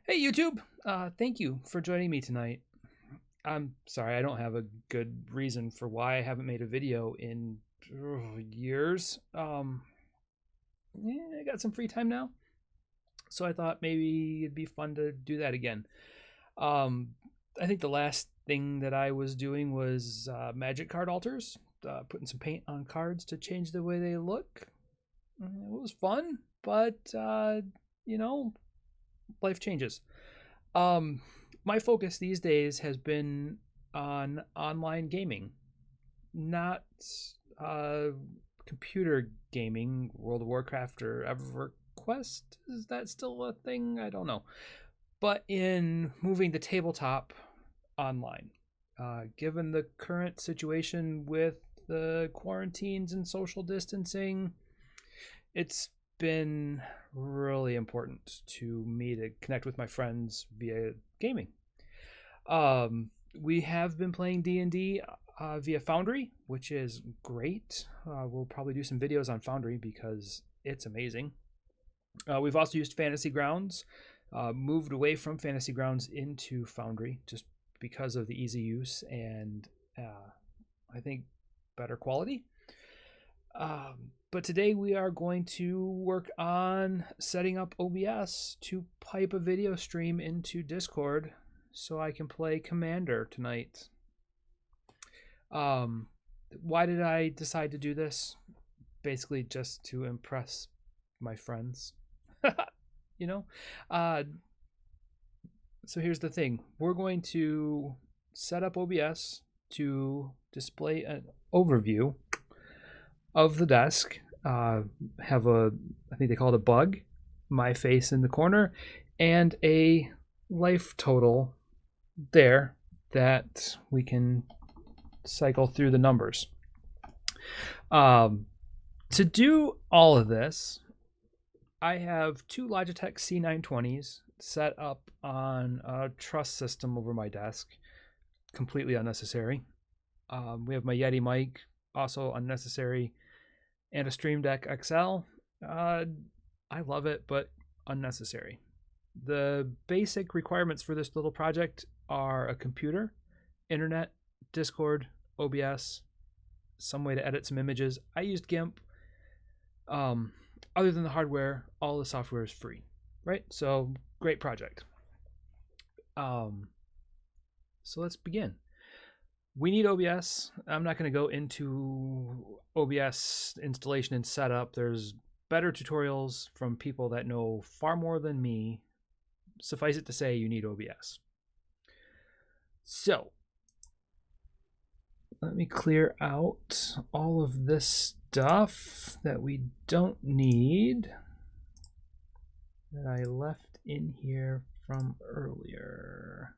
Hey YouTube, thank you for joining me tonight. I'm sorry, I don't have a good reason for why I haven't made a video in years. I got some free time now, so I thought maybe it'd be fun to do that again. Um, I think the last thing that I was doing was magic card alters, putting some paint on cards to change the way they look. It was fun, but you know, life changes. Um, my focus these days has been on online gaming, not uh, computer gaming, World of Warcraft or EverQuest. Is that still a thing? I don't know. But in moving the tabletop online, given the current situation with the quarantines and social distancing, it's been really important to me to connect with my friends via gaming. We have been playing D&D via Foundry, which is great. We'll probably do some videos on Foundry because it's amazing. We've also used Fantasy Grounds, moved away from Fantasy Grounds into Foundry just because of the easy use and I think better quality. But today we are going to work on setting up OBS to pipe a video stream into Discord so I can play Commander tonight. Why did I decide to do this? Basically just to impress my friends. you know? So here's the thing. We're going to set up OBS to display an overview of the desk. Have a, I think they call it a bug, my face in the corner, and a life total there that we can cycle through the numbers. To do all of this, I have two Logitech C920s set up on a truss system over my desk. Completely unnecessary. We have my Yeti mic, also unnecessary, and a Stream Deck XL. I love it, but unnecessary. The basic requirements for this little project are a computer, internet, Discord, OBS, some way to edit some images. I used GIMP. Other than the hardware, all the software is free, right? So great project. So let's begin. We need OBS. I'm not going to go into OBS installation and setup. There's better tutorials from people that know far more than me. Suffice it to say, you need OBS. So let me clear out all of this stuff that we don't need that I left in here from earlier.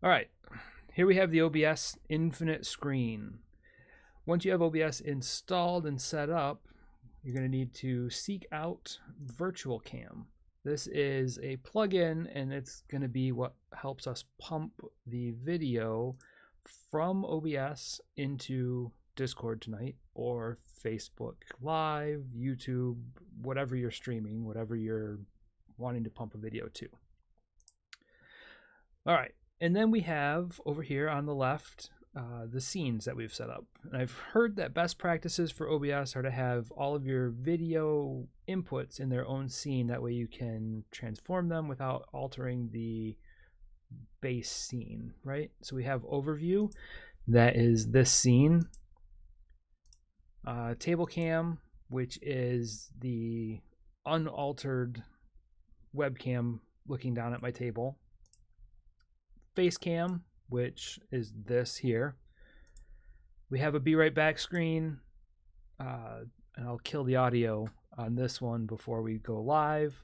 All right, here we have the OBS infinite screen. Once you have OBS installed and set up, you're going to need to seek out Virtual Cam. This is a plugin, and it's going to be what helps us pump the video from OBS into Discord tonight, or Facebook Live, YouTube, whatever you're streaming, whatever you're wanting to pump a video to. All right, and then we have over here on the left the scenes that we've set up. And I've heard that best practices for OBS are to have all of your video inputs in their own scene. That way you can transform them without altering the base scene, right? So we have overview, that is this scene. Table cam, which is the unaltered webcam looking down at my table. Face cam, which is this here. We have a be right back screen, and I'll kill the audio on this one before we go live.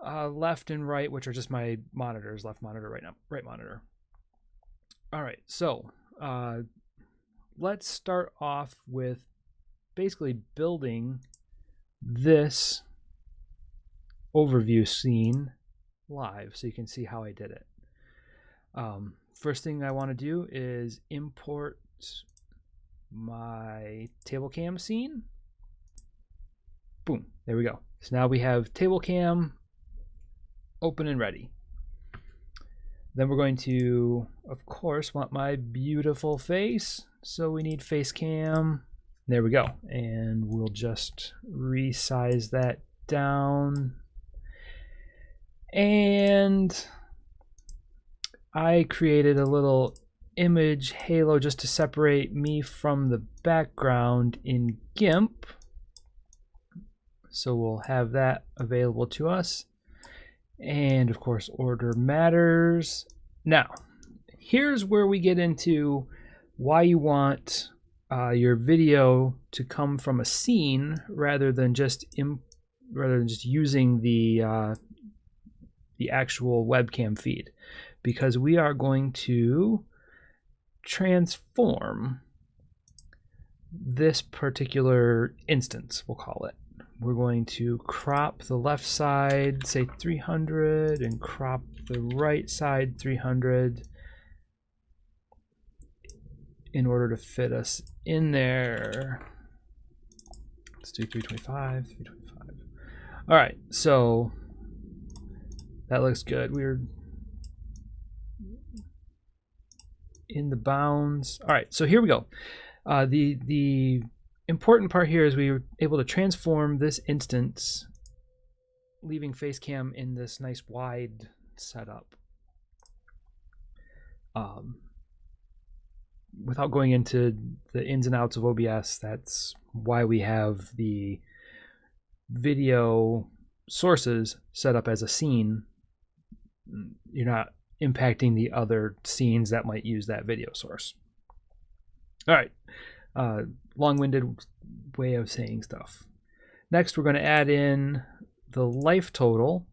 Left and right, which are just my monitors, left monitor, right monitor. All right, so let's start off with basically building this overview scene live so you can see how I did it. First thing I want to do is import my table cam scene. Boom, there we go. So now we have table cam open and ready. Then we're going to, of course, want my beautiful face. So we need face cam. There we go. And we'll just resize that down. And I created a little image halo just to separate me from the background in GIMP. So we'll have that available to us. And of course, order matters. Now, here's where we get into why you want your video to come from a scene rather than just using the actual webcam feed, because we are going to transform this particular instance, we'll call it. We're going to crop the left side, say 300, and crop the right side 300 in order to fit us in there. Let's do 325, 325. All right, so that looks good. We're in the bounds. All right, so here we go. The important part here is we were able to transform this instance, leaving Facecam in this nice wide setup. Without going into the ins and outs of OBS, that's why we have the video sources set up as a scene. You're not impacting the other scenes that might use that video source. All right. Long-winded way of saying stuff. Next, we're going to add in the life total,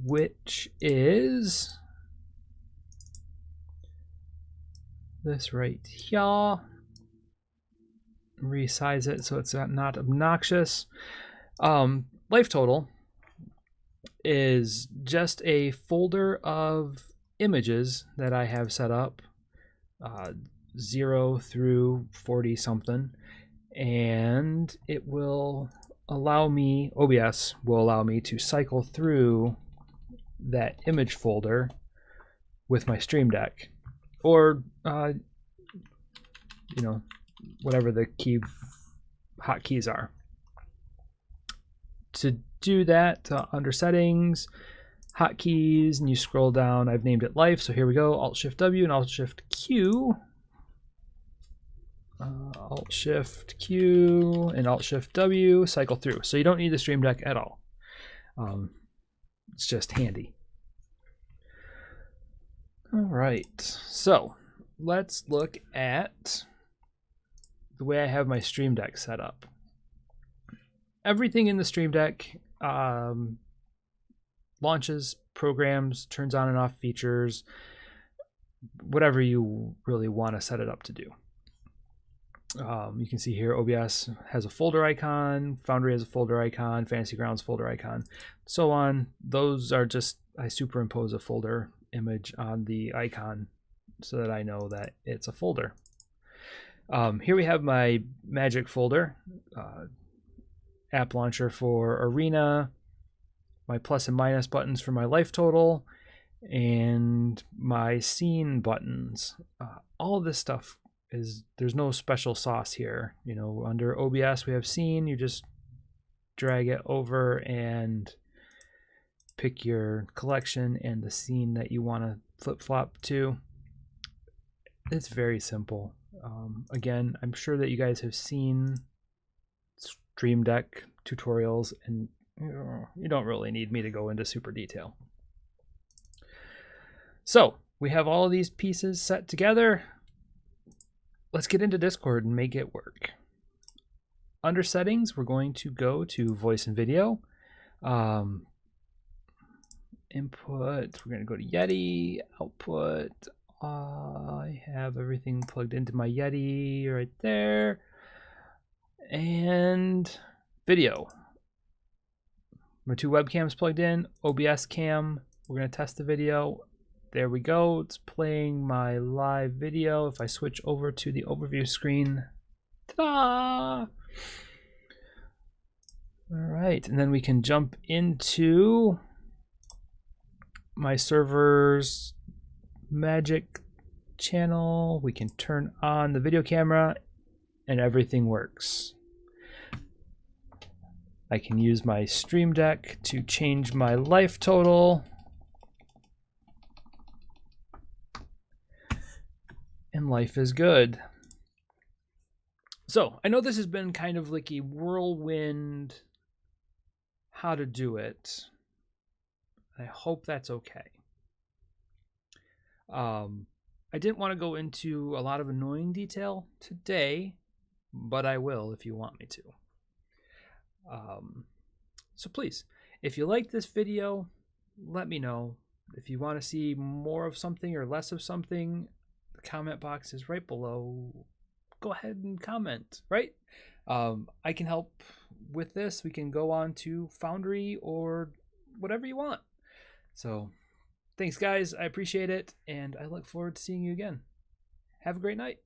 which is this right here. Resize it so it's not obnoxious. Life total is just a folder of images that I have set up. 0 through 40 something, and it will allow me, OBS will allow me to cycle through that image folder with my Stream Deck, or you know, whatever the hotkeys are. To do that, under settings, hotkeys, and you scroll down. I've named it life, so here we go. Alt-Shift-W and Alt-Shift-Q. Alt-Shift-Q and Alt-Shift-W, cycle through. So you don't need the Stream Deck at all. It's just handy. All right, so let's look at the way I have my Stream Deck set up. Everything in the Stream Deck launches, programs, turns on and off features, whatever you really want to set it up to do. You can see here OBS has a folder icon, Foundry has a folder icon, Fantasy Grounds folder icon, so on. Those are just, I superimpose a folder image on the icon so that I know that it's a folder. Here we have my Magic folder, app launcher for Arena, my plus and minus buttons for my life total, and my scene buttons. All of this stuff is, there's no special sauce here. You know, under OBS we have scene, you just drag it over and pick your collection and the scene that you want to flip-flop to. It's very simple. Again, I'm sure that you guys have seen Stream Deck tutorials, and you don't really need me to go into super detail. So we have all of these pieces set together. Let's get into Discord and make it work. Under settings, we're going to go to voice and video. Input, we're going to go to Yeti. Output, I have everything plugged into my Yeti right there. And video. My two webcams plugged in. OBS cam, we're going to test the video. there we go. It's playing my live video. If I switch over to the overview screen, ta-da! All right, and then we can jump into my server's Magic channel. We can turn on the video camera and everything works. I can use my Stream Deck to change my life total. And life is good. So I know this has been kind of like a whirlwind how to do it. I hope that's okay. I didn't want to go into a lot of annoying detail today, but I will if you want me to. So please, if you like this video, let me know. If you want to see more of something or less of something, the comment box is right below. Go ahead and comment, right? I can help with this. We can go on to Foundry or whatever you want. So thanks, guys. I appreciate it, and I look forward to seeing you again. Have a great night.